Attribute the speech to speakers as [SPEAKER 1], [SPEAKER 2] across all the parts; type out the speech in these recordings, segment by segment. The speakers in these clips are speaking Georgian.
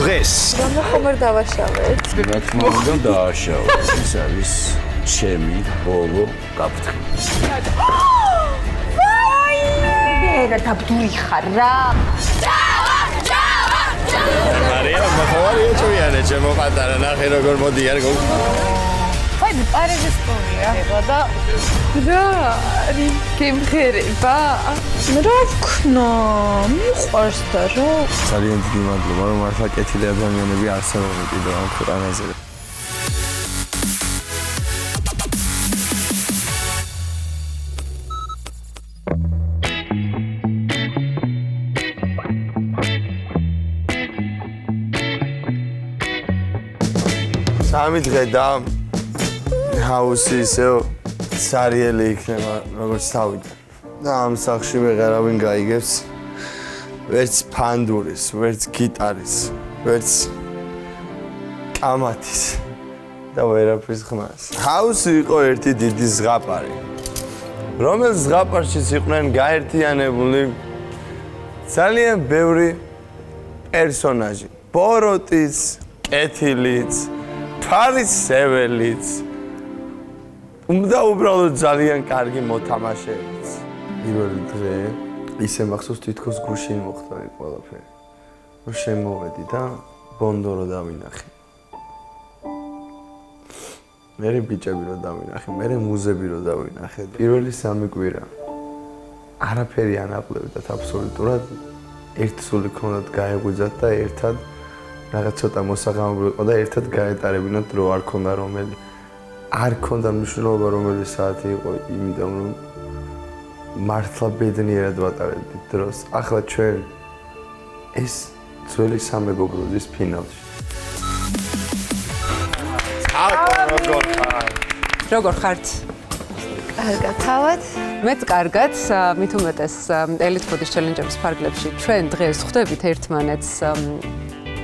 [SPEAKER 1] დღეს.
[SPEAKER 2] რამე ხომ არ დავაშავეთ?
[SPEAKER 3] რა თქმა უნდა დააშავეთ. ეს არის ჩემი ბოლო გაფრთხილი.
[SPEAKER 4] რა დაბდული ხარ რა?
[SPEAKER 3] მარია, მოხوارია ჩვიანე, ჩემო პატარა, ნახე როგორ მოდიან გოგო.
[SPEAKER 2] აი, პარიზის სტუმია. და რა გემღერება? რა ვქნა? მიყვარს და რა.
[SPEAKER 5] ძალიან დიდი მადლობა, რომ მართლა კეთილი ადამიანები არსებობენ კიდევ ამ ქვეყანაზე. სამი დღე და ჰაუსი ისევ სარიელი იქნება, როგორც თავიდან. და ამ სახლში ვეღარავინ გაიგებს ვერც ფანდურის, ვერც გიტარის, ვერც კამათის და ვერაფრის ხმას. ჰაუსი იყო ერთი დიდი ზღაპარი, რომელიც ზღაპარშიც იყვნენ გაერთიანებული ძალიან ბევრი პერსონაჟი. ბოროტიც, კეთილიც, ფარისეველიც, და უბრალოდ ძალიან კარგი მოთამაშეებიც. პირველი დღე ისე მახსოვს თითქოს გუშინ მოხდა ყველაფერი. რომ შემოვედი და ბონდო რო დავინახე. მერე ბიჭები რო დავინახე, მერე მუზები რო დავინახე. პირველი სამი კვირა არაფერი ანაპლებდათ აბსოლუტურად. ერთ სული ქონდათ გაეღვიძათ და ერთად რაღაც ცოტა მოსაღამოებრივი იყო და ერთად გაეტარებინათ რო არ ქონდა რომელი. არ ქონდა მნიშვნელობა რომელი საათი იყო, იმიტომ რომ მართლა ბედნიერად ვატარებდით დროს. ახლა ჩვენ ეს ძველი სამეგობრობის ფინალში.
[SPEAKER 6] როგორ ხართ?
[SPEAKER 2] კარგად, თავად?
[SPEAKER 6] მეც კარგად, მით უმეტეს Elite Food-ის ჩელენჯების ფარგლებში ჩვენ დღეს ხვდებით ერთმანეთს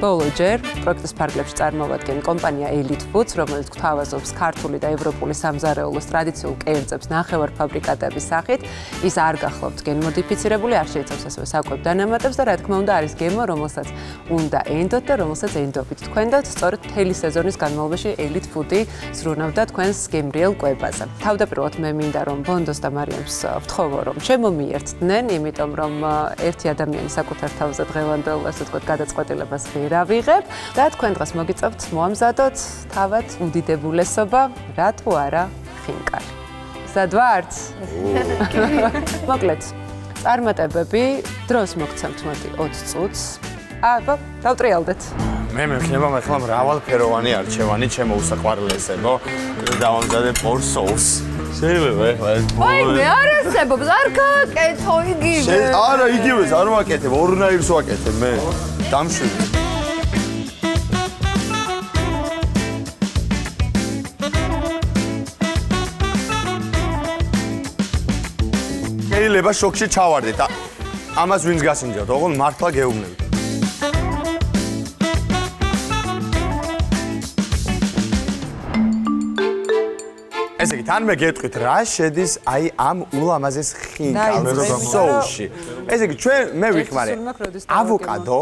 [SPEAKER 6] ბოლოჯერ პროექტის ფარგლებში წარმოვადგენ კომპანია Elite Foods, რომელიც გვთავაზობს ქართული და ევროპული სამზარეულოს ტრადიციულ კერძებს ნახევარფაბრიკატების სახით. ის არ გახლავთ გენმოდიფიცირებული, არ შეიცავს ასევე საკვებ დანამატებს და რა თქმა უნდა არის გემო, რომელსაც უნდა ენდოთ და რომელსაც ენდობით. თქვენ და სწორედ მთელი სეზონის განმავლობაში Elite Food-ი ზრუნავდა თქვენს გემრიელ კვებაზე. თავდაპირველად მე მინდა რომ ბონდოს და მარიამს ვთხოვო რომ შემომიერთდნენ, იმიტომ რომ ერთი ადამიანი საკუთარ თავზე დღევანდელ ასე ვთქვათ გადაწყვეტილებას ვიღებ და თქვენ დღეს მოგიწევთ მოამზადოთ თავად უდიდებულესობა, რა თუ არა ხინკალი. სად ვართ? მოკლედ, წარმატებები, დროს მოგცემთ მოდი 20 წუთს. აბა, დავტრიალდეთ.
[SPEAKER 5] მე მექნება ახლა მრავალფეროვანი არჩევანი ჩემო უსაყვარლესებო. დავამზადე პორსოუს. შეიძლება ახლა ეს
[SPEAKER 2] აი, მე არ არსებობს, არ გააკეთო იგივე.
[SPEAKER 5] არა, იგივეს არ ვაკეთებ, ორნაირს ვაკეთებ მე. დამშვიდე. შეიძლება შოქში ჩავარდეთ. ამას ვინც გასინჯავთ, ოღონდ მართლა გეუბნებით. ესე იგი, თან მე გეტყვით, რა შედის აი ამ ულამაზეს ხინკალს соуში. ესე იგი, ჩვენ მე ვიხმარე ავოკადო.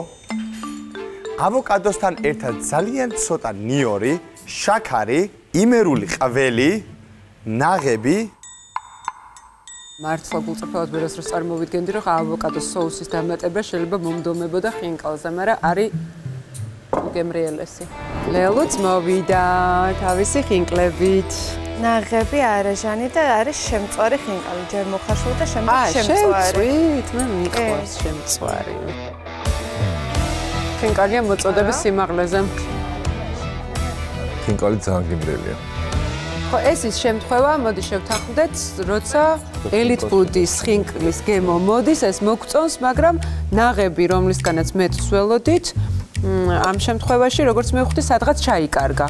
[SPEAKER 5] ავოკადოსთან ერთად ძალიან ცოტა ნიორი, შაქარი, იმერული ყველი, ნაღები.
[SPEAKER 6] მართლა გულწრფელად ვერას რო წარმოვიდგენდი რომ ავოკადოს соуსის დამატება შეიძლება მომდომებოდა ხინკალზე, მაგრამ არის უგემრიელესი. ლელუც მოვიდა თავისი ხინკლებით.
[SPEAKER 2] ნაღები არაჟანი და არის შემწვარი ხინკალი, ჯერ მოხარშული და შემდეგ შემწვარი.
[SPEAKER 6] მე მიყვარს შემწვარი. ხინკალია მოწოდების სიმაღლეზე.
[SPEAKER 3] ხინკალი ძალიან გემრიელია.
[SPEAKER 6] ხო, ეს ის შემთხვევა, მოდი შევთანხმდეთ, როცა Elite Food-ის ხინკლის გემო მოდის, ეს მოგწონს, მაგრამ ნაღები, რომლისგანაც მეც ვსველოდით, ამ შემთხვევაში, როგორც მე ვხვდი, სადღაც ჩაიკარგა.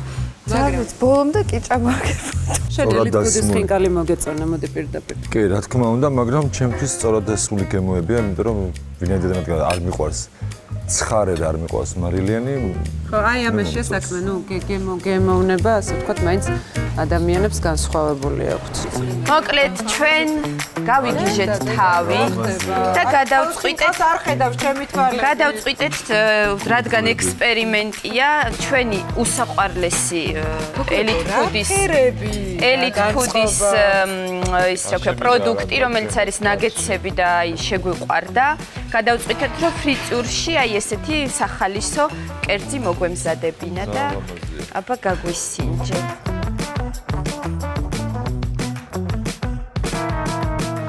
[SPEAKER 2] ძალიან ბოლომდე კი ჭამაგებოდა.
[SPEAKER 6] შენ Elite Food-ის ხინკალი მოგეწონა, მოდი პირდაპირ.
[SPEAKER 3] კი, რა თქმა უნდა, მაგრამ ჩემთვის სწორად დასული გემოებია, იმიტომ რომ ვინაიდან არ მიყვარს ცხარე და არ მიყვარს მარილიანი.
[SPEAKER 6] ხო, აი ამაშია საქმე, ნუ გემოვნება, ასე ვთქვათ, მაინც ადამიანებს განსხვავებული აქვთ.
[SPEAKER 2] მოკლედ ჩვენ გავიგიჟეთ თავი და გადავწყვიტეთ რადგან ექსპერიმენტია ჩვენი უსაყვარლესი ელიტ ფუდის ის რა ქვია პროდუქტი რომელიც არის ნაგეტსები და აი შეგვიყვარდა გადავწყვიტეთ რომ ფრიტიურში აი ესეთი სახალისო კერძი მოგვემზადებინა და აბა გაგვისინჯეთ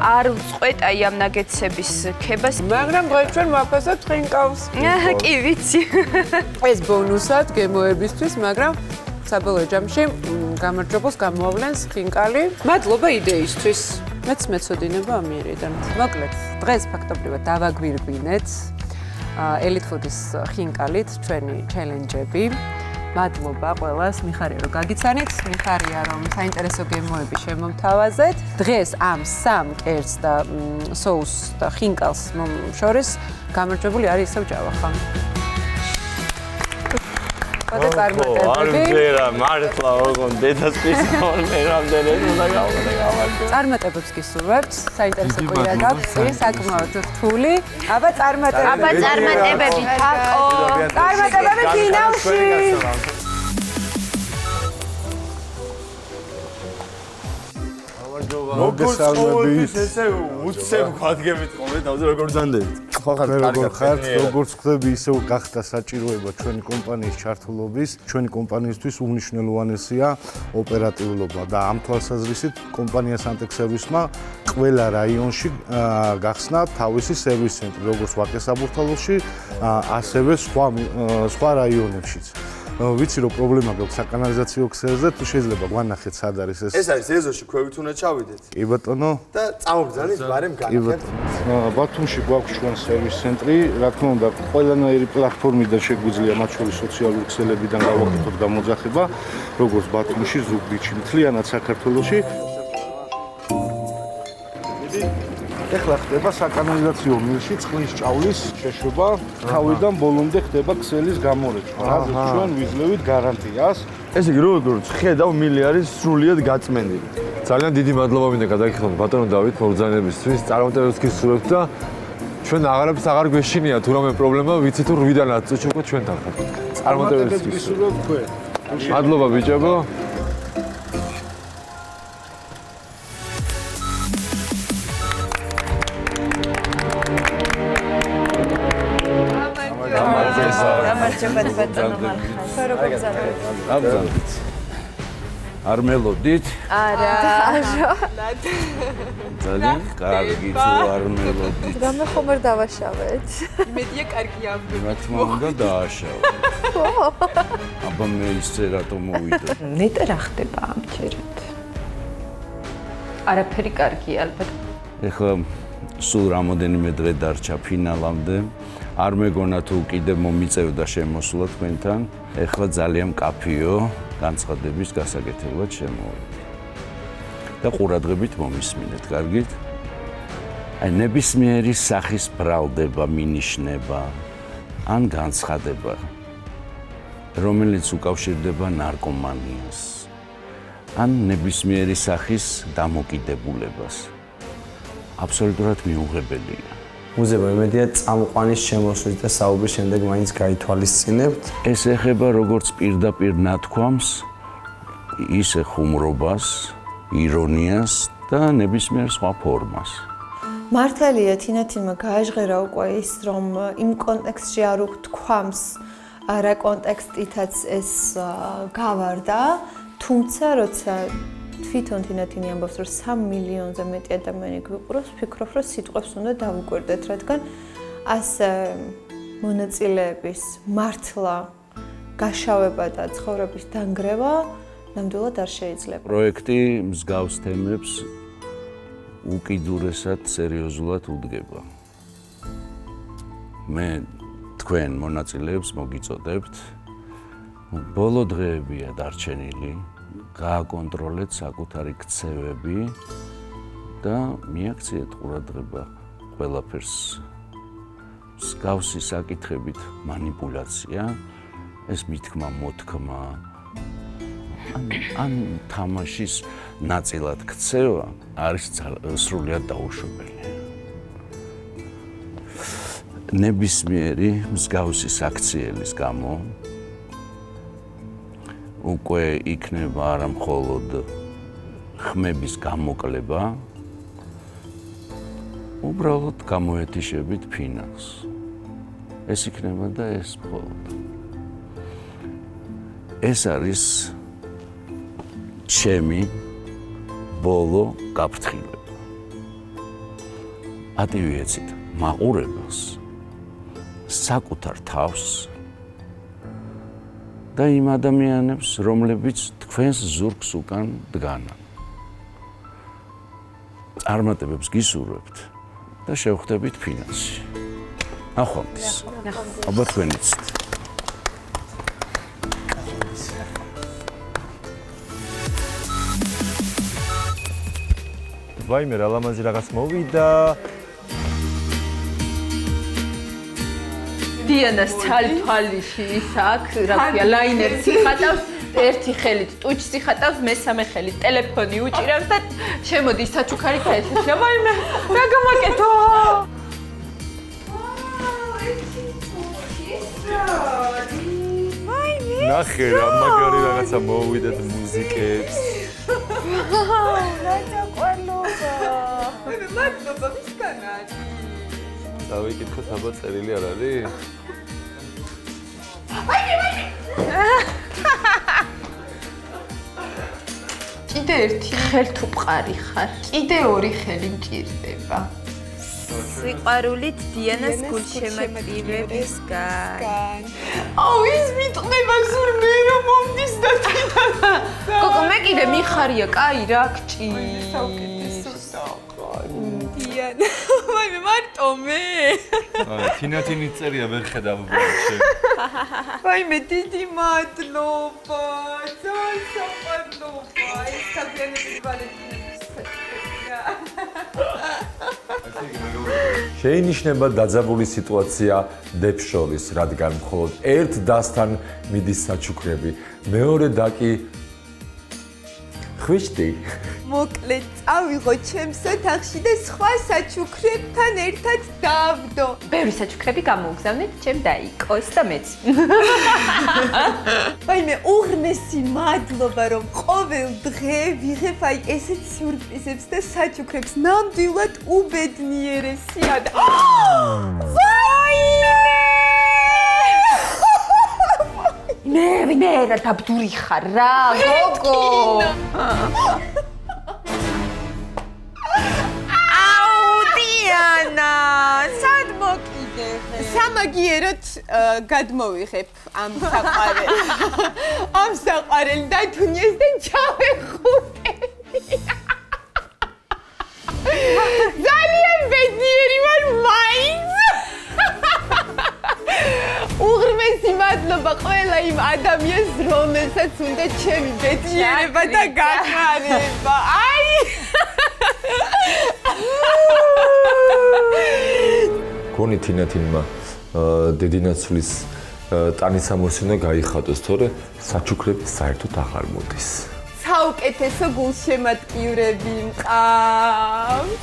[SPEAKER 2] არ ვწყვეტ აი ამ ნაგეტსების ქებას
[SPEAKER 6] მაგრამ დღეს ჩვენ ვაფასებთ ხინკალს.
[SPEAKER 2] კი ვიცი
[SPEAKER 6] ეს ბონუსად გემოებისთვის, მაგრამ საბოლოო ჯამში გამარჯვებულს გამოავლენს ხინკალი. მადლობა იდეისთვის. მეც მეცოდინება ამიერიდან. მოკლედ, დღეს ფაქტობრივად დავაგვირგვინეთ ელიტ ფუდის ხინკალით ჩვენი ჩელენჯები. მადლობა ყველას, მიხარია რომ გაგიცანით, მიხარია რომ საინტერესო გემოები შემომთავაზეთ. დღეს ამ სამ კერძს და სოუსს და ხინკალს შორის გამარჯვებული არის ისევ ჯავახა. და წარმატებები.
[SPEAKER 5] მართლა ოღონდ დედას ყისავალ მე რამდენი უნდა გავაკეთო.
[SPEAKER 6] წარმატებებს გისურვებთ. საინტერესო კვირა გაქვთ, საკმაოდ რთული. აბა
[SPEAKER 2] წარმატებები თაკო.
[SPEAKER 6] წარმატებები ფინალში.
[SPEAKER 5] როგორც ყოველთვის ესე უცებ გვადგებით ხოლმე თავზე როგორ ძანდებით.
[SPEAKER 3] როგორ ხართ, როგორც ხდები, ისევ გახდა საჭიროება ჩვენი კომპანიის ჩართულობის. ჩვენი კომპანიისთვის უმნიშვნელოვანესია ოპერატიულობა და ამ თვალსაზრისით კომპანია Santec Service-მა ყველა რაიონში გახსნა თავისი სერვის ცენტრი, როგორც ვაკე-საბურთალოში, ასევე სხვა რაიონებშიც. ვიცი რომ პრობლემა გაქვს საკანალიზაციო ქსელზე, თუ შეიძლება გვანახეთ სად არის ეს.
[SPEAKER 5] ეს არის ეზოში, ქვევით უნდა ჩავიდეთ.
[SPEAKER 3] კი ბატონო.
[SPEAKER 5] და წამოგზავნით ბარემ განახეთ.
[SPEAKER 3] ბათუმში გვაქვს ჩვენ სერვის ცენტრი, რა თქმა უნდა, ყველანაირი პლატფორმიდან შეგვიძლია მათ შორის სოციალური ქსელებიდან გავაკეთოთ გამოძახება, როგორც ბათუმში, ზუგდიდში, მთლიანად საქართველოში. ეხლა ხდება საკანალიზაციო მილში წყლის ჭავლის შეშვება, თავიდან ბოლომდე ხდება ქსელის გამორეჩვა. რაზეც ჩვენ ვიძლევით გარანტიას.
[SPEAKER 5] ესე იგი, როგორც ხედავ, მილი არის სრულიად გაწმენდილი.
[SPEAKER 3] ძალიან დიდი მადლობა მინდა გადაგიხადოთ ბატონო დავით მოგზაურობისთვის, წარმატებებს გისურვებთ და ჩვენ აღარებს აღარ გვეშინია თუ რამე პრობლემა, ვიცით რომ 8-დანაც წუჩოქოთ ჩვენთან ხართ. წარმატებებს გისურვებთ თქვენ. მადლობა ბიჭებო.
[SPEAKER 1] არ მელოდით?
[SPEAKER 2] არა.
[SPEAKER 1] ძალიან კარგი თუ არ მელოდით.
[SPEAKER 2] რამე ხომ არ დავაშავეთ?
[SPEAKER 6] იმედია კარგი ამბები.
[SPEAKER 1] რა თქმა უნდა დააშავა. აბა მე ისე რატომ მოვიდო?
[SPEAKER 4] ნეტა რა ხდება ამჯერად? არაფერი კარგია ალბათ.
[SPEAKER 1] ეხლა სულ რამოდენიმე დღე დარჩა ფინალამდე. არ მეგონა თუ კიდე მომიწევდა შემოსვლა თქვენთან. ეხლა ძალიან მკაფიო განცხადების გასაკეთებლად შემოვედი. და ყურადღებით მომისმინეთ, კარგით? აი ნებისმიერი სახის ბრალდება, მინიშნება ან განცხადება, რომელიც უკავშირდება ნარკომანიას, ან ნებისმიერი სახის დამოკიდებულებას. აბსოლუტურად მიუღებელია.
[SPEAKER 5] მუზეუმი იმედია წამყვანის შემოსვლის და საუბრის შემდეგ მაინც გაითვალისწინებთ.
[SPEAKER 1] ეს ეხება როგორც პირდაპირ ნათქვამს, ისე ხუმრობას, ირონიას და ნებისმიერ სხვა ფორმას.
[SPEAKER 2] მართალია თინათინმა გააჟღერა უკვე ის რომ იმ კონტექსტში არ უგთქვამს რა კონტექსტითაც ეს გავარდა, თუმცა როცა თვითონ თინათინი ამბობს რომ 3 მილიონზე მეტი ადამიანი გვიყურებს, ვფიქრობ რომ სიტყვებს უნდა დავუკვირდეთ, რადგან ასე მონაწილეების მართლა გაშავება და ცხოვრების დანგრევა ნამდვილად არ შეიძლება.
[SPEAKER 1] პროექტი მსგავს თემებს უკიდურესად სერიოზულად უდგება. მე თქვენ მონაწილეებს მოგიწოდებთ. ბოლო დღეებია დარჩენილი. გააკონტროლეთ საკუთარი ქცევები და მიაქციეთ ყურადღება ყველაფერს. მსგავსი საკითხებით მანიპულაცია, ეს მითქმა, მოთქმა, ან თამაშის ნაწილად ქცევა არის სრულიად დაუშვებელი. ნებისმიერი მსგავსი საქციელის გამო უკვე იქნება არა მხოლოდ ხმების გამოკლება, უბრალოდ გამოეთიშებით ფინალს. ეს იქნება და ეს მხოლოდ. ეს არის ჩემი ბოლო გაფრთხილება. ატივიეცით მაყურებელს, საკუთარ თავს და იმ ადამიანებს, რომლებიც თქვენს ზურგს უკან დგანან. წარმატებებს გისურვებთ და შევხვდებით ფინალში. ნახვამდის. აბა თქვენიც.
[SPEAKER 7] ვაიმე რა ლამაზი რაღაც მოვიდა.
[SPEAKER 4] დიანას თვალში ის აქ რა ქვია ლაინერს იხატავს ერთი ხელით ტუჩს იხატავს მესამე ხელით ტელეფონი უჭირავს და შემოდის საჩუქარით ესეა ვაიმე რა გამაკეთო
[SPEAKER 7] ნახე რა მაგარი რაღაცა მოვიდეთ მუსიკებს.
[SPEAKER 4] მადლობა მისგანად
[SPEAKER 7] დავიკითხოთ აბა წერილი არ არის?
[SPEAKER 4] კიდე ერთი ხელთუყარი ხარ კიდე ორი ხელი მჭირდება
[SPEAKER 8] სიყვარულით დიანას გულშემატკივრებისგან.
[SPEAKER 4] აუ ის მიტყნება ზურ მე რომ მომდის და თვითონ გოგო მე კიდე მიხარია კაი რა გჭირს
[SPEAKER 8] დიანა ვაიმე მარტო მე.
[SPEAKER 7] თინათინის წერია ვერ ხედავ ბოლოში.
[SPEAKER 8] ვაიმე დიდი მადლობა. ძალიან სამადლობა. ეს საქმიანობის ვალენტინების ფეთქია.
[SPEAKER 9] შეინიშნება დაძაბული სიტუაცია დებს შორის, რადგან მხოლოდ ერთ დასთან მიდის საჩუქრები, მეორე და კი ხვიშტი.
[SPEAKER 8] მოკლედ წავიღო ჩემს ოთახში და სხვა საჩუქრებთან ერთად დავდო.
[SPEAKER 4] ბევრი საჩუქრები გამოგზავნეთ ჩემ დაიკოს და მეც
[SPEAKER 8] ვაიმე უღრმესი მადლობა რომ ყოველ დღე ვიღებ აი ესეთ სიურპრიზებს და საჩუქრებს ნამდვილად უბედნიერესია და
[SPEAKER 4] მე რა დაბდური ხარ რა გოგო
[SPEAKER 8] დიანა სად მოკიდებ სამაგიეროდ გადმოვიღებ ამ საყვარელ დათუნიეს და ჩავეხუტები ძალიან ბედნიერი ვარ მაინც უღრმესი მადლობა ყველა იმ ადამიანს რომელსაც უნდა ჩემი ბედნიერება და გაყარება აი
[SPEAKER 9] გონი თინათინმა დედინაცვლის ტანის ამოსინა გაიხატოს, თორე საჩუქრები საერთოდ აღარ მოდის.
[SPEAKER 8] საუკეთესო გულშემატკივრები მყავს.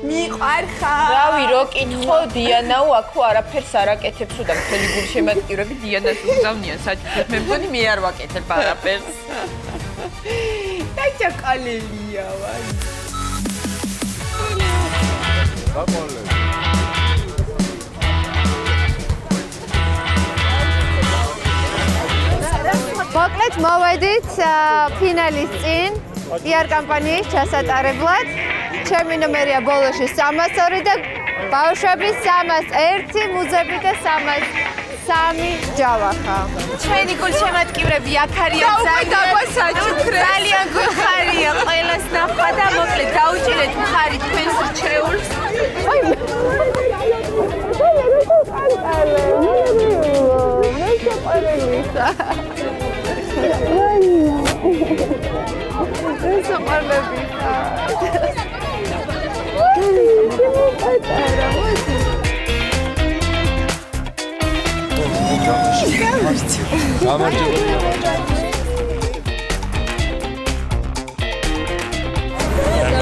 [SPEAKER 8] მიყვარხარ.
[SPEAKER 4] რავი რო კითხო დიანაო აქო არაფერს არ აკეთებს და მთელი გულშემატკივრები დიანას უგზავნიან საჩუქრებს მე მგონი მე არ ვაკეთებ არაფერს
[SPEAKER 8] და ჩაკალელია ვაი
[SPEAKER 2] მოკლედ მოვედით ფინალის წინ PR კამპანიის ჩასატარებლად. ჩემი ნომერია ბოლოში 302 და ბავშვების 301, მუზები და 303 ჯავახა.
[SPEAKER 8] ჩვენი გულშემატკივრები აქ არიან ძალიან გვიხარია ყველას ნახვა და მოკლედ დაუჭირეთ მხარი თქვენს რჩეულს.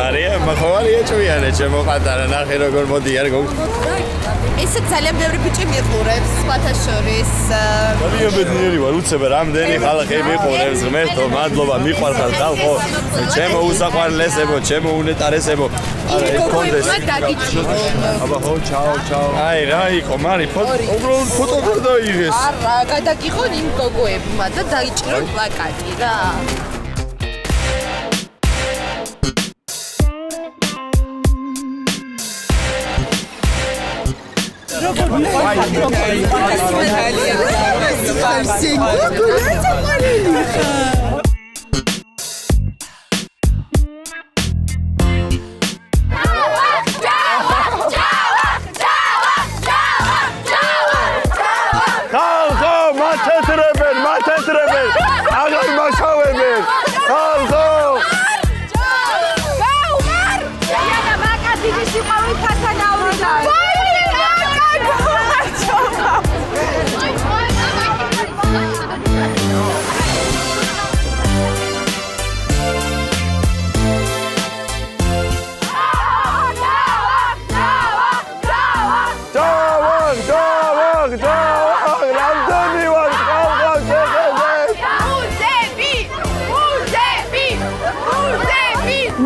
[SPEAKER 10] მარია, მოხვალია ჭვიანე, ჩემო ყატარა, ნახე როგორ მოდიარ
[SPEAKER 8] ესე ძალიან ბევრი ბიჭი მიყურებს, სხვათა შორის.
[SPEAKER 10] ძალიან ბედნიერი ვარ, უცებ რამდენი ხალხი მიყურებს, ღმერთო, მადლობა, მიყვარხარ ხალხო, ჩემო უსაყვარლესებო, ჩემო უნეტარესებო. არა, ეს კონდეს. აბა ხო, ჩაო. აი, რა იყო, მარი, უბრალოდ ფოტო გადაიღეს.
[SPEAKER 8] არა, გადაგიხონ იმ გოგოებმა და დაიჭრონ პლაკატი რა.
[SPEAKER 10] მათეთრებენ, აღარ მასავებენ. ხალხო!
[SPEAKER 8] გაუმარ! და მაკადიში სიყვარული თათანაურდა.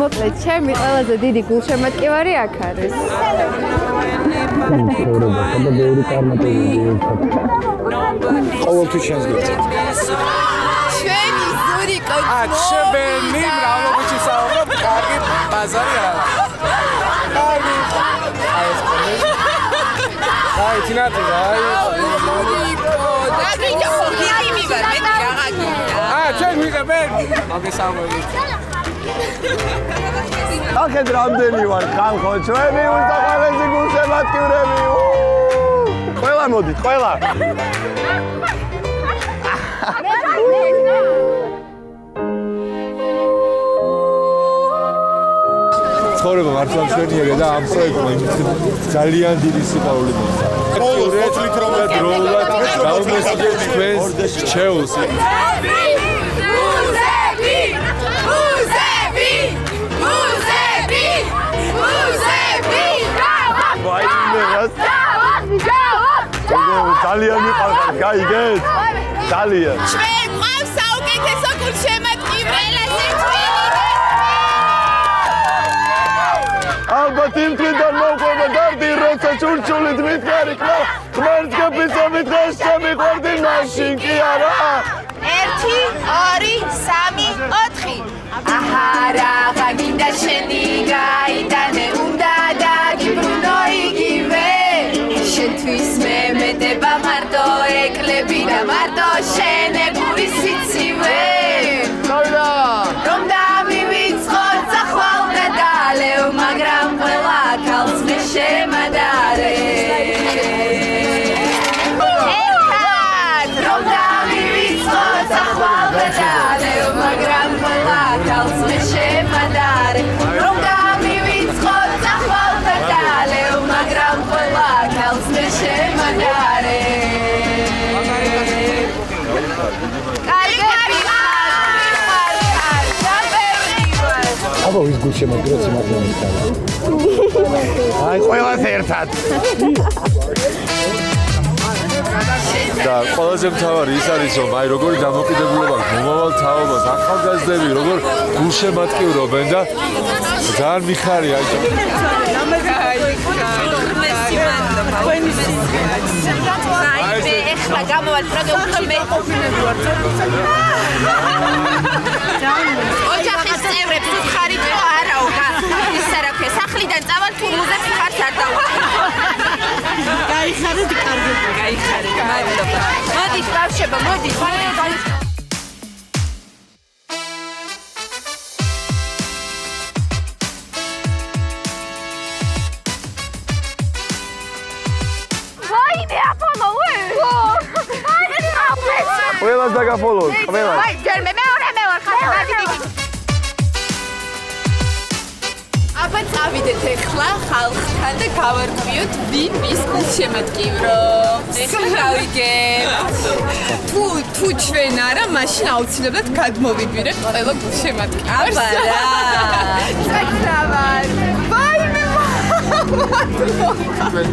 [SPEAKER 2] მოკლედ, ჩემი ყველაზე დიდი გულშემატკივარი აქ არის.
[SPEAKER 3] ყოველთვის შენს გეცეთ.
[SPEAKER 8] ჩვენი ზური კაცო.
[SPEAKER 11] აქ შებენი მრავლობითი საუბრობ, კარგი ბაზარი აქვს. კარგი. აი ეს კონი. აი თინათი, აი.
[SPEAKER 8] და გინდა ხოგი მივარ, მე რაღა გინდა.
[SPEAKER 11] ჩვენ ვიღებენ. მოგესალმებით.
[SPEAKER 10] ახეთ რამდენი ვარ ხალხო, ჩვენი უსაყვარლესი გულშემატკივრები. ყველა მოდით, ყველა.
[SPEAKER 9] ცხოვრება მართლა მშვენიერია და ამ პროექტმა ძალიან დიდი სიყვარული მომცა.
[SPEAKER 11] ყოველთვის რომ
[SPEAKER 9] დროულად დავმესწრეთ ჩვენს რჩეულს.
[SPEAKER 10] ძალიან მიყვარხარ, გაიგეთ? ძალიან.
[SPEAKER 8] ჩვენ ყავს საუკეთესო გულშემატკივრელას
[SPEAKER 10] ალბათ იმ დღიდან მოყვება გარდი, როცა ჩურჩულით მითხარი კლა, ღმერთს გეფიცო მითხეს, შემიყვარდი მაშინ კი არა.
[SPEAKER 8] 1 2 3 4 აჰა რაღა გინდა შენი გაიტანე უნდა დაგიბრუნო იგივე შენთვის მე მეტება მარტო ეკლები და მარტო შენებური სიცივე რომ დამივიწყო წახვალ და დალევ მაგრამ ყველა ქალს მე შემადარე
[SPEAKER 3] აბა ის გულშემატკივრად სიმართლეა.
[SPEAKER 10] აი ყველას ერთად.
[SPEAKER 9] და ყველაზე მთავარი ის არის რომ აი როგორი დამოკიდებულება მომავალ თაობას ახალგაზრდები როგორ გულშემატკივრობენ და ძალიან მიხარია აი
[SPEAKER 8] ეხლა გამოვალ პროდუქტი მე ოჯახის წევრებს უხარით რომ არაო ისა რა ქვია სახლიდან წავალ თუ მუზეში ხარს არ დავუყო გაიხარეთ კარგი გაიხარეთ მადლობა მოდით ბავშვებო მოდით
[SPEAKER 10] ყველას დაგაფოლოთ, ყველას.
[SPEAKER 8] აი, ჯერ მე მეორე ხარ, დადი. აბა წავიდეთ ახლა ხალხთან და გავარკვიოთ ვინ ვის გულშემატკივრობს. თუ ჩვენ არა, მაშინ აუცილებლად გადმოვიგვირებთ ყველა გულშემატკივარს. აბა რა. წაკრავარ. ვაიმე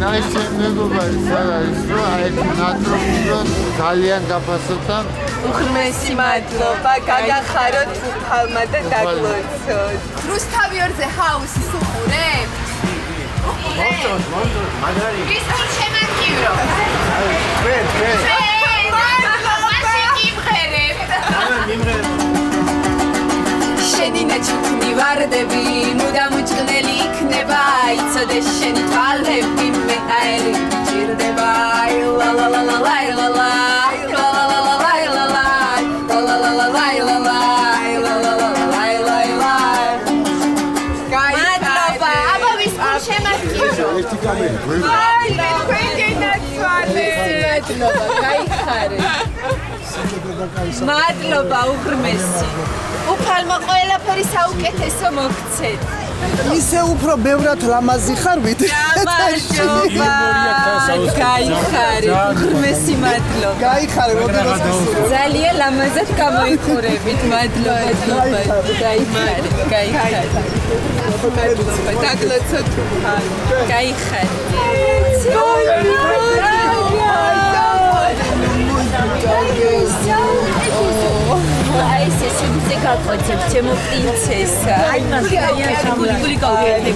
[SPEAKER 12] ნაიში მეგობარი სად არის რომ აი ნატროფილოს ძალიან გაფასებთ
[SPEAKER 8] უღრმესი მადლობა გაგახაროთ უფალმა და დაგლოცოთ რუსთავიორზე ჰაუსის უყურებთ
[SPEAKER 12] მოვწოთ მაგარი
[SPEAKER 8] ვის გულ შემატკივრო
[SPEAKER 12] ჩვენ
[SPEAKER 8] შენი ნაჩუქნი ვარდები მუდამ უჭყნელი იქნება იცოდე შენი თვალები მე აერი ჭირდება ლა ლა ლა ლა ლა ლა ლა
[SPEAKER 12] ერთი კამერი
[SPEAKER 8] აი მადლობა უღრმესი უფალმა ყველაფერი საუკეთესო მოგცეთ
[SPEAKER 13] ისე უფრო ბევრად ლამაზი ხარ ვიდრე
[SPEAKER 8] გამარჯობა გაიხარე უღრმესი მადლობა
[SPEAKER 13] გაიხარე მოდიოს
[SPEAKER 8] ძალიან ლამაზად გამოიყურებით მადლობა გაიხარე დაგლოცოთ გაიხარე აი სესიძე გაკოცებ ჩემო პრინცესა აი მაგარია გული გავიარე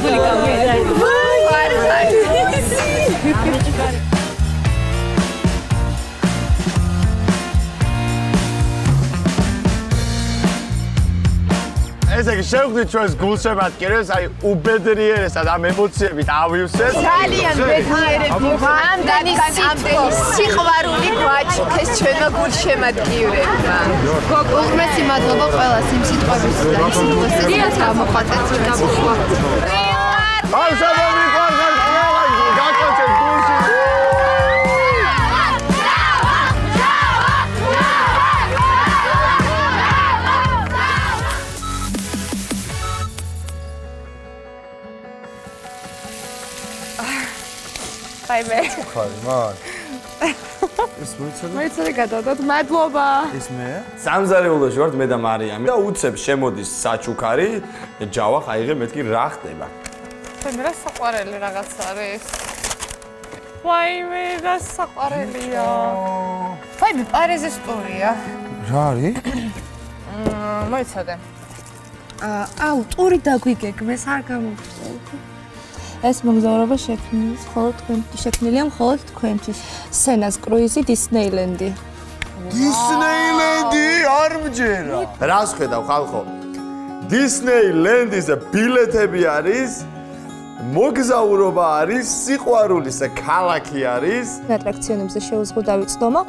[SPEAKER 10] ესე იგი შევხვდით ჩვენს გულშემატკივრებს, აი უბედნიერესად ამ ემოციებით ავივსეთ.
[SPEAKER 8] ძალიან ბედნიერები ამდენი სიყვარული გვაჩქეს ჩვენმა გულშემატკივრებმა.
[SPEAKER 2] უღრმესი მადლობა ყველას იმ სიტყვების და იმ სიტყვებსაც გამოხატეთ ჩვენს
[SPEAKER 10] ბავშვები გვარგან ყველა გაკოცეთ გულში.
[SPEAKER 8] აიმე
[SPEAKER 5] ხარი მან
[SPEAKER 10] ეს მოიცადე
[SPEAKER 8] მოიცადე გადავდოთ მადლობა
[SPEAKER 10] ეს მე სამზარეულოში ვართ მე და მარიამი და უცებ შემოდის საჩუქარი ჯავახ აიღე მეთქი რა ხდება
[SPEAKER 8] თქვენ რა საყვარელი რაღაც არის ვაიმე რა საყვარელია ვაიმე პარიზის ტურია
[SPEAKER 10] რა არის
[SPEAKER 8] მოიცადე
[SPEAKER 14] აუ ტური დაგვიგეგმეს არ გამოვწევთ ეს მოგზაურობა შექმნილია მხოლოდ თქვენთვის. სენას კრუიზი დისნეილენდი.
[SPEAKER 10] დისნეილენდი არ მჯერა. რას ხედავ ხალხო? დისნეილენდის ბილეთები არის, მოგზაურობა არის, სიყვარულის ქალაქი არის.
[SPEAKER 14] ატრაქციონებზე შეუზღუდავი წდომა.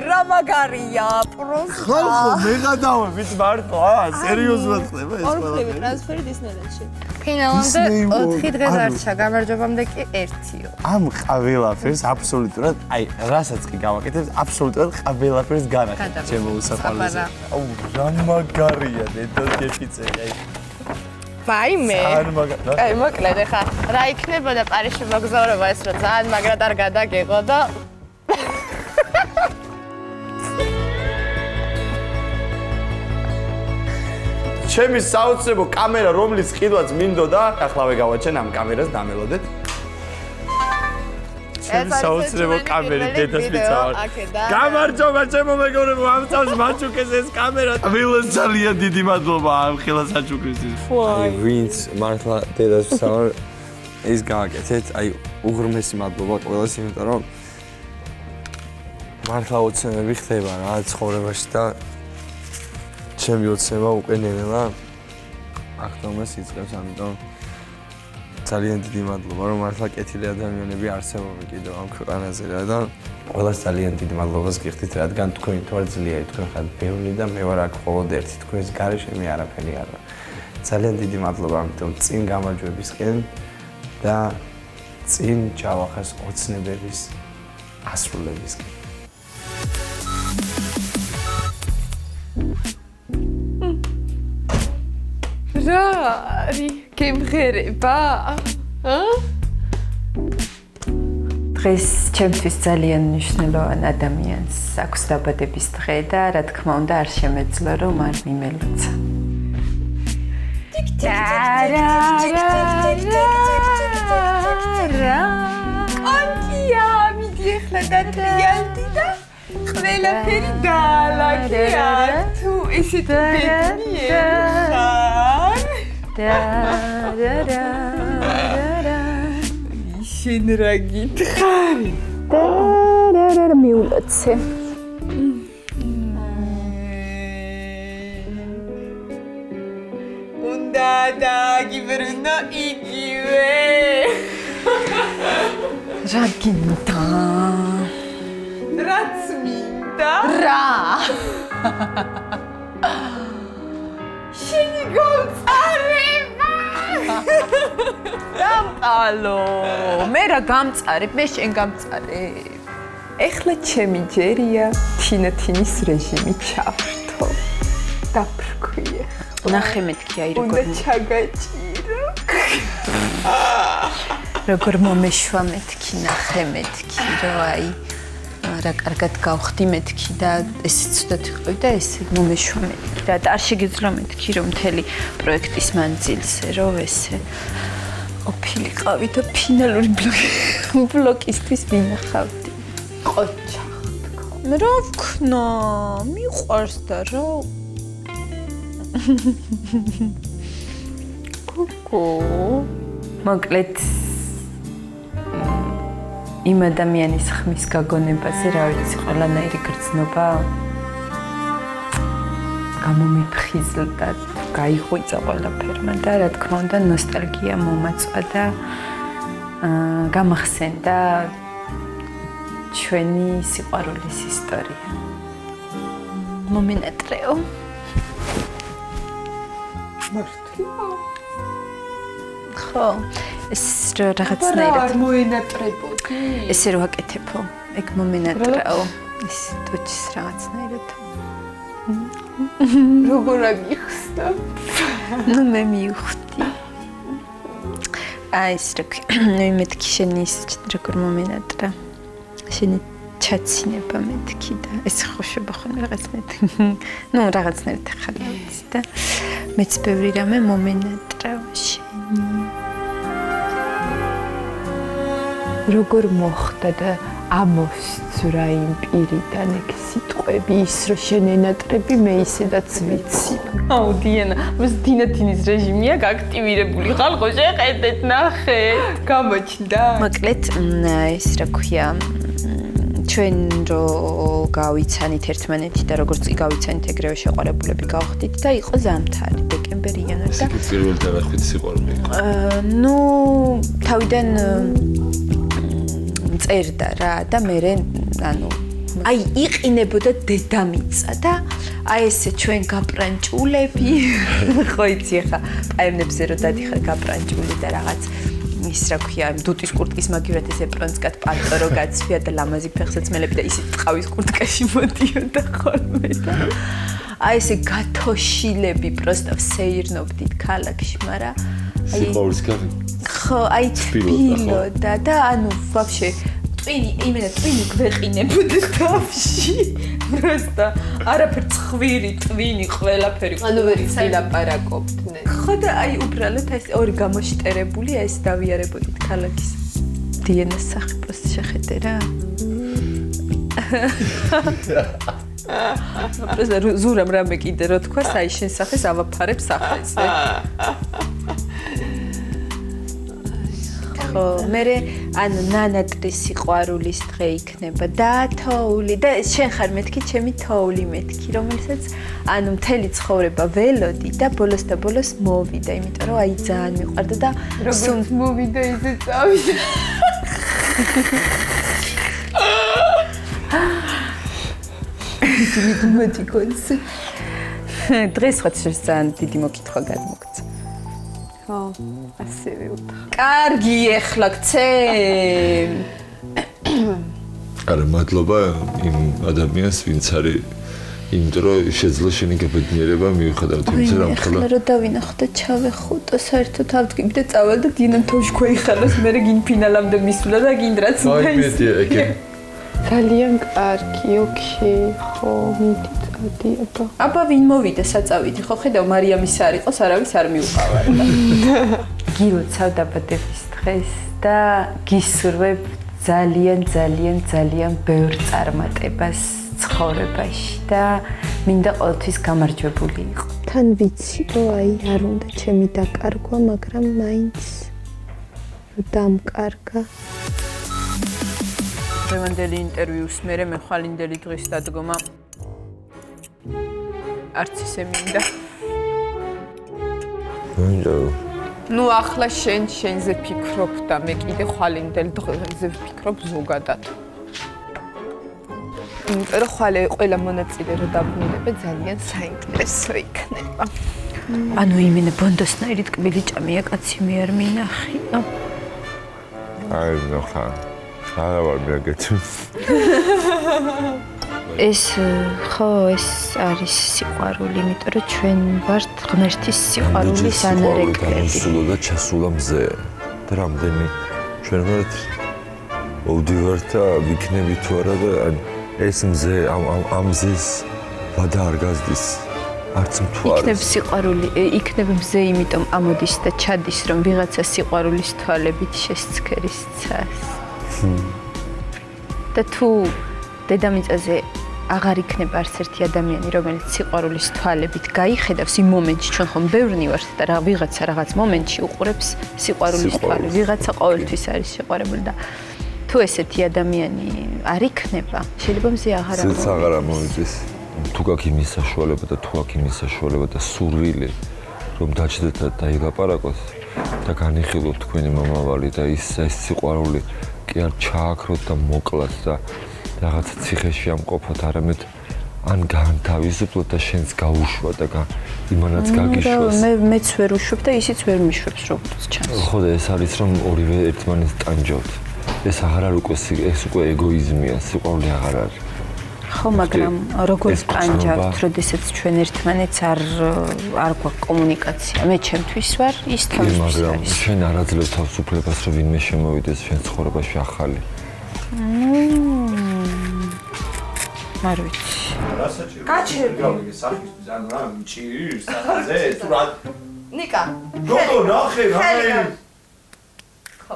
[SPEAKER 8] რა მაგარია, პროსტა.
[SPEAKER 10] ხალხო, მე გადავებით მართლა, სერიოზულად ხდება ეს ყველაფერი.
[SPEAKER 14] ორფლივი ტრანსფერი დისნეილენდში.
[SPEAKER 8] ფინალამდე 4 დღე დარჩა, გამარჯვებამდე კი 1-ო.
[SPEAKER 10] ამ ყველაფერს აბსოლუტურად, აი, რასაც კი გავაკეთებ, აბსოლუტურად ყველაფერს განახეთ ჩემო უსაყვარლეზე. აუ, რა მაგარია, დედოფლიცე, აი.
[SPEAKER 8] ვაიმე. აი, მოკლედ ახლა რა იქნებოდა პარიზში მოგზაურობა ეს რა ძალიან მაგრად არ გადაგეღო და
[SPEAKER 10] ჩემი საოცრებო კამერა, რომლის ყიდვაც მინდოდა, ახლავე გავაჩენ ამ კამერას დამელოდეთ. ჩემი საოცრებო კამერი დედასვიცა ვარ. გამარჯობა ჩემო მეგობრებო, ამ წელს მაჩუკეს ეს კამერა. ვილოს ძალიან დიდი მადლობა ამ ხელა საჩუქრისთვის.
[SPEAKER 5] აი ვინც მართლა დედასვიცა ვარ ის გააკეთეთ, აი უღრმესი მადლობა ყველას, იმიტომ რომ მართლა ოცნებები ხდება რა ცხოვრებაში და ჩემი ოცნება უკვე ნელა ახტომას იწყებს, ამიტომ ძალიან დიდი მადლობა, რომ მართლა კეთილი ადამიანები არსებობენ კიდევ ამ ქვეყანაზე რა და ყველას ძალიან დიდი მადლობას გიხდით, რადგან თქვენ თვარ ძლიერი, თქვენ ხართ ბევრი და მე ვარ აქ მხოლოდ ერთი, თქვენს გარეშე მე არაფერი არ ვარ. ძალიან დიდი მადლობა, ამიტომ წინ გამარჯვებისკენ და წინ ჯავახას ოცნებების ასრულებისკენ.
[SPEAKER 8] რა არის გემღერება?
[SPEAKER 4] დღეს ჩემთვის ძალიან მნიშვნელოვანი ადამიანს აქვს დაბადების დღე და რა თქმა უნდა არ შემეძლო რომ არ მიმელოცა.
[SPEAKER 8] კონკია მიდი ახლა დატრიალდი და ყველაფერი დაალაგია თუ ისეთ ბედნიერია შენ რა გითხარი
[SPEAKER 4] და მიულოცე
[SPEAKER 8] უნდა დაგიბრუნო იგივე
[SPEAKER 4] რა გინდა
[SPEAKER 8] რაც მინდა
[SPEAKER 4] რა
[SPEAKER 8] შენი გამწარება
[SPEAKER 4] გამყალო მე რა გამწარებ მე შენ გამწარებ
[SPEAKER 8] ეხლა ჩემი ჯერია თინათინის რეჟიმი ჩავრთო დაფრქვია
[SPEAKER 4] ნახე მეთქი აი როგორ
[SPEAKER 8] უნდა ჩაგაჭირო
[SPEAKER 4] როგორ მომეშვა მეთქი ნახე მეთქი რომ აი რა კარგად გავხდი მეთქი და ესე ცუდად ვიყავი და ესე მომეშვა მეთქი რა და არ შეგეძლო მეთქი რომ მთელი პროექტის მანძილზე რომ ესე ოფილიყავი და ფინალური ბლოკისთვის ვინახავდი ყოჩა რა ვქნა მიყვარს და რა კუკუ მოკლედ იმ ადამიანის ხმის გაგონებაზე რა ვიცი ყველანაირი გრძნობა გამომიფხიზლდა გაიღვიძა ყველაფერმა და რა თქმა უნდა ნოსტალგია მომაწვა და გამახსენდა ჩვენი სიყვარულის ისტორია მომენატრეო
[SPEAKER 8] მართლა
[SPEAKER 4] ხო ეს რაღაცნაირად
[SPEAKER 8] არ მოენატრებოდი
[SPEAKER 4] ესე რო აკეთებო ეგ მომენატრაო ეს ტუჩის რაღაცნაირად
[SPEAKER 8] როგორ აგიხსნა
[SPEAKER 4] ნუ მე მივხვდი აი ეს მეთქი შენი როგორ მომენატრა შენი ჩაცინება მეთქი და ეს ხოშობა ხოლმე რაღაცნაირად ნუ რაღაცნაირად ხარ ვიცი და მეც ბევრი რამე მომენატრა შენი როგორ მოხდა და ამოსცურა იმ პირიდან ეგ სიტყვები ის რომ შენ ენატრები მე ისედაც ვიცი აუ დიანა მას დინათინის რეჟიმია გააქტივირებული ხალხო შეხედეთ ნახეთ
[SPEAKER 8] გამოჩნდა
[SPEAKER 4] მოკლედ ეს რა ქვია ჩვენ რო გავიცანით ერთმანეთი და როგორც კი გავიცანით ეგრევე შეყვარებულები გავხდით და იყო ზამთარი დეკემბერი იანვარი და
[SPEAKER 9] პირველ დაღახვით სიყვარული იყო
[SPEAKER 4] ნუ თავიდან წერდა რა და მე ანუ აი იყინებოდა დედამიწა და აი ესე ჩვენ გაპრანჭულები ხო იცი ხა პაემნებზე რო დადიხარ გაპრანჭული და რაღაც ის რა ქვია დუტის კურტკის მაგივრად ეს ეპრონსკად პანტორო გაცვია და ლამაზი ფეხსაც მელები და ისიც ტყავის კურტკაში მოდიოდა ხოლმე და აი ესე გათოშილები პროსტა ვსეირნობდით ქალაქში მაგრამ აი
[SPEAKER 9] სიყვარულის გამი
[SPEAKER 4] ხო აი თბილოდა და ანუ ვაფშე იმენა ტვინი გვეყინებოდა თავში პროსტა არაფერ ცხვირი ტვინი ყველაფერი ანუ ვერ ილაპარაკობდნენ ხო და აი უბრალოდ ეს ორი გამოშტერებული ეს დავიარებოდით ქალაქის დიენას სახელოს შეხედე რა პროსტა ზურამ რამე კიდე რო თქვა აი შენ სახეს ავაფარებ სახეზე ხო მე ანუ ნანატრის სიყვარულის დღე იქნება და თოული და შენ ხარ მეთქი ჩემი თოული მეთქი რომელსაც ანუ მთელი ცხოვრება ველოდი და ბოლოს და ბოლოს მოვიდა იმიტომ რომ აი ძალიან მიყვარდა და
[SPEAKER 8] როგორც მოვიდა ისე წავიდა
[SPEAKER 4] მოდი კონს დღეს ხარ ძალიან დიდი მოკითხვა გადმოგცა
[SPEAKER 8] ხო ასევე უთხრა
[SPEAKER 4] კარგი ეხლა გცე
[SPEAKER 9] არა მადლობა იმ ადამიანს ვინც არის იმიტომ რომ შეძლო შენი გაბედნიერება მიუხედავად იმისა რომ
[SPEAKER 8] ახლა რომ დავინახო და ჩავეხუტო საერთოდ ავდგები და წავალ და დინამ თოში გვეიხაროს მე გინ ფინალამდე მისვლა და გინ რაც ძალიან კარგი ოკეი ხო მიდი წადი აბა ვინ მოვიდა საწავიდი ხო ხედავ მარიამის არ იყოს არავის არ მიუყავარ
[SPEAKER 15] გილოცავ დაბადების დღეს და გისურვებ ძალიან ბევრ წარმატებას ცხოვრებაში და მინდა ყოველთვის გამარჯვებული იყო.
[SPEAKER 14] თან ვიცი რომ აი არ უნდა ჩემი დაკარგვა, მაგრამ მაინც დამკარგა.
[SPEAKER 4] დღევანდელი ინტერვიუს მერე მე ხვალინდელი დღის დადგომა არც ისე მინდა. ნუ ახლა შენზე ფიქრობ და მე კიდე ხვალინდელ დღეზე ვფიქრობ ზოგადად.
[SPEAKER 8] იმიტომ რომ ხვალე ყველა მონაწილე რო დაბრუნდება ძალიან საინტერესო იქნება.
[SPEAKER 4] ანუ იმენა ბონდოსნაირი ტკბილი ჭამია კაცი მე არ მინახია.
[SPEAKER 9] აი ნახა. არა ვარ მეგეთი.
[SPEAKER 15] ეს არის სიყვარული, იმიტომ რომ ჩვენ ვართ ღმერთის სიყვარულის ანარეკლები.
[SPEAKER 9] სულო და ჩასულა მზე. და რამდენი ჩვენ ვართ ოდივართ და ვიქნები თუ არა და ეს მზე ამ მზეს ვადა არ გაზდის. არც მთვარეს.
[SPEAKER 4] იქნებ სიყვარული, იქნებ მზე, იმიტომ ამოდის და ჩადის, რომ ვიღაცა სიყვარულის თვალებით შესცქერის ცას. და თუ დედამიწაზე აღარ იქნება არც ერთი ადამიანი, რომელიც სიყვარულის თვალებით გაიხედავს იმ მომენტში, ჩვენ ხომ ბევრნი ვართ და ვიღაცა რაღაც მომენტში უყურებს სიყვარულის თვალი, ვიღაცა ყოველთვის არის სიყვარებული და თუ ესეთი ადამიანი არ იქნება, შეიძლება მზე აღარ
[SPEAKER 9] ამოვიდეს. ზეც აღარ ამოვიდეს. თუ გაქვს იმის საშუალება და თუ აქვს იმის საშუალება და სურვილი, რომ დაჭდეთ და დაილაპარაკოთ და განიხილოთ თქვენი მომავალი და ის სიყვარული კი არ ჩააქროთ და მოკლათ და რაღაცა ციხეში ამყოფოთ, არამედ ან განთავისუფლოთ და შენს გაუშვა და იმანაც გაგიშვას.
[SPEAKER 4] მეც ვერ უშვებ და ისიც ვერ მიშვებს როგორც ჩანს.
[SPEAKER 9] ხო და ეს არის რომ ორივე ერთმანეთს ტანჯავთ. ეს აღარ არის უკვე ეს უკვე ეგოიზმია, სიყვარული აღარ არის.
[SPEAKER 4] ხო, მაგრამ როგორც ტანჯავთ, როდესაც ჩვენ ერთმანეთს არ გვაქვს კომუნიკაცია. მე ჩემთვის ვარ, ის თავისთვის არის.
[SPEAKER 9] მაგრამ ჩვენ არ აძლევთ თავისუფლებას, რომ ვინმე შემოვიდეს ჩვენ ცხოვრებაში ახალი.
[SPEAKER 4] არ ვიცი.
[SPEAKER 10] გაჩერდი. გავიგე სახისთვის, ანუ რა მჭირს სახაზე, თუ რა
[SPEAKER 8] ნიკა.
[SPEAKER 10] გოგო, ნახე, რა.
[SPEAKER 8] ხო.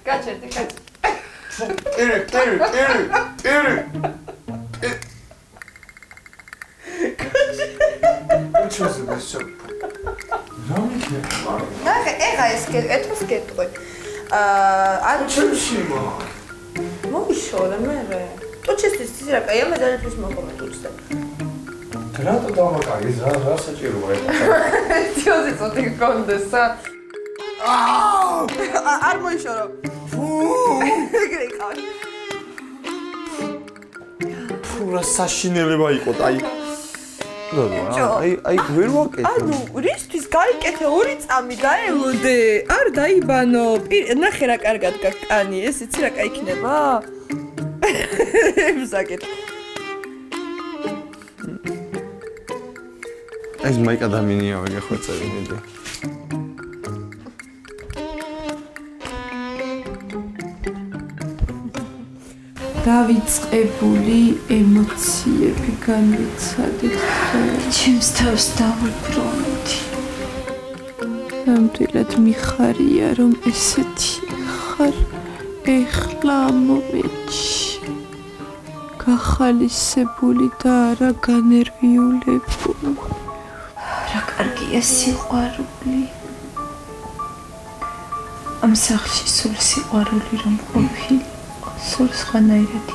[SPEAKER 8] გაჩერდი.
[SPEAKER 10] ტერე. ჩოსე ბესო.
[SPEAKER 8] ნახე, ეხა ეს ეთოს გეტყვი. არ
[SPEAKER 10] ჩემში მა.
[SPEAKER 8] მოიშორე მე. ტუჩესთვის ის რა კაია, მე დალითვის მოყოლა ტუჩზე.
[SPEAKER 10] რატო დავაკარგი? რა საჭიროა ეს?
[SPEAKER 8] თიოზე წოდი კონდესა. არ მოიშორო. ეგრე იყავი.
[SPEAKER 10] ფურა საშინელება იყო, აი. აი ვერ ვაკეთე.
[SPEAKER 8] ანუ რისთვის გაიკეთე 2 წამი დაელოდე? არ დაიბანო. ნახე რა კარგად გაკანი, ეს იცი რა კაიქნება? ვსაკეთ.
[SPEAKER 5] ეს მაიკ ადამიანია ვიგე ხო წევინები.
[SPEAKER 8] დავიწყებული ემოციები განვიცადეთ.
[SPEAKER 15] ჩემს თავს დავუბრუნდი.
[SPEAKER 8] ნამდვილად მიხარია რომ ესეთი ხარ ეხლა ამ მომენტში. გახალისებული და არა განერვიულებული.
[SPEAKER 15] რა კარგია სიყვარული. ამ სახლში სულ სიყვარული რომ ყოფილი. სულ სხვანაირად